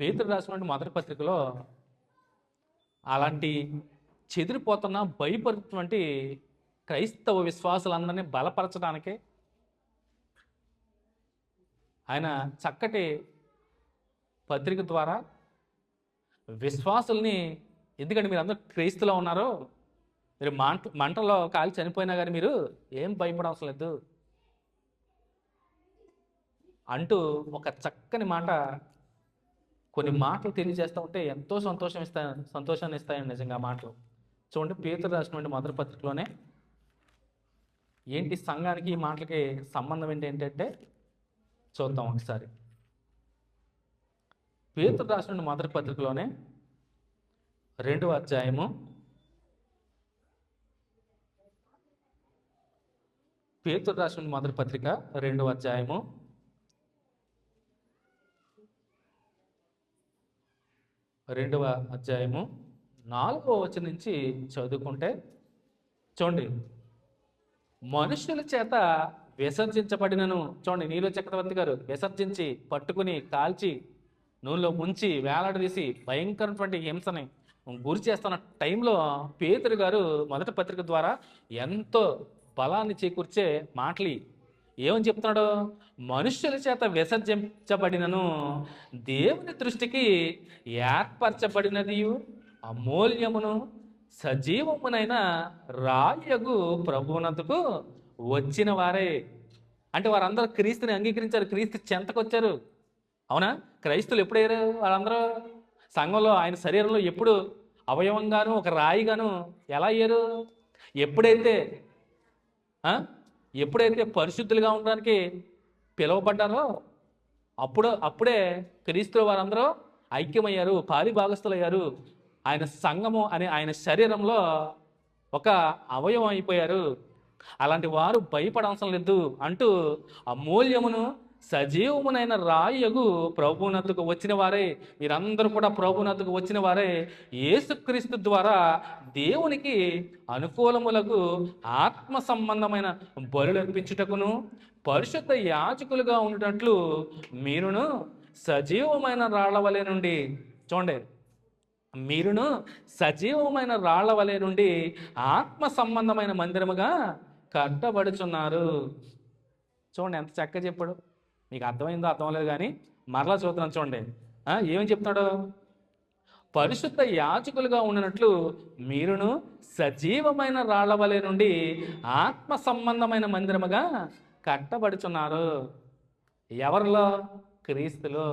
పేతురు రాసినటువంటి మొదటి పత్రికలో అలాంటి చెదిరిపోతున్న భయపడుతున్నటువంటి క్రైస్తవ విశ్వాసులందరినీ బలపరచడానికే ఆయన చక్కటి పత్రిక ద్వారా విశ్వాసుల్ని, ఎందుకంటే మీరు అందరూ క్రైస్తులో ఉన్నారో, మీరు మంటలో కాలి చనిపోయినా కానీ మీరు ఏం భయపడవసరం లేదు అంటూ ఒక చక్కని మాట, కొన్ని మాటలు తెలియజేస్తూ ఉంటే ఎంతో సంతోషాన్ని ఇస్తాయండి నిజంగా మాటలు. చూడండి, పేతురు రాసినటువంటి మొదటి పత్రికలోనే ఏంటి సంఘానికి ఈ మాటలకి సంబంధం ఏంటంటే చూద్దాం ఒకసారి. పేతురు రాసినటువంటి మొదటి పత్రికలోనే 2వ అధ్యాయము, పేతురు రాసినటువంటి మొదటి పత్రిక 2వ అధ్యాయము 4వ వచనం నుంచి చదువుకుంటే చూడండి, మనుషుల చేత విసర్జించబడినను, చూడండి నీలో చక్రవర్తి గారు విసర్జించి పట్టుకుని కాల్చి నూనెలో ముంచి వేలాడదీసి భయంకరమైనటువంటి హింసని గురి చేస్తున్న టైంలో పేతురు గారు మొదటి పత్రిక ద్వారా ఎంతో బలాన్ని చేకూర్చే మాటలు ఏమని చెప్తున్నాడు? మనుష్యుల చేత విసర్జించబడినను దేవుని దృష్టికి ఏర్పరచబడినది అమూల్యమును సజీవమునైన రాయగు ప్రభువునందుకు వచ్చిన వారే. అంటే వారందరూ క్రీస్తుని అంగీకరించారు, క్రీస్తు చెంతకొచ్చారు. అవునా? క్రైస్తువులు ఎప్పుడయ్యారు? వాళ్ళందరూ సంఘంలో ఆయన శరీరంలో ఎప్పుడు అవయవంగాను ఒక రాయిగాను ఎలా అయ్యారు? ఎప్పుడైతే పరిశుద్ధులుగా ఉండడానికి పిలువబడ్డారో అప్పుడే క్రీస్తులు వారందరూ ఐక్యమయ్యారు, పాలి భాగస్థులయ్యారు. ఆయన సంఘము అనే ఆయన శరీరంలో ఒక అవయవం అయిపోయారు. అలాంటి వారు భయపడవసరం లేదు అంటూ అమూల్యమును సజీవమునైన రాయగు ప్రభువునద్దకు వచ్చిన వారే, మీరందరూ కూడా ప్రభువునద్దకు వచ్చిన వారే యేసుక్రీస్తు ద్వారా దేవునికి అనుకూలములకు ఆత్మ సంబంధమైన బలులు అర్పించుటకును పరిశుద్ధ యాజకులుగా ఉండేటట్లు మీరును సజీవమైన రాళ్ల వలె నుండి, చూడండి, మీరును సజీవమైన రాళ్ల వలె నుండి ఆత్మ సంబంధమైన మందిరముగా కట్టబడుచున్నారు. చూడండి ఎంత చక్కగా చెప్పాడు. మీకు అర్థమైందో అర్థం లేదు కానీ మరలా చూద్దాం. చూడండి ఏమని చెప్తున్నాడు? పరిశుద్ధ యాజకులుగా ఉన్నట్లు మీరును సజీవమైన రాళ్ల వలె నుండి ఆత్మ సంబంధమైన మందిరముగా కట్టబడుచున్నారు. ఎవరిలో? క్రీస్తులో.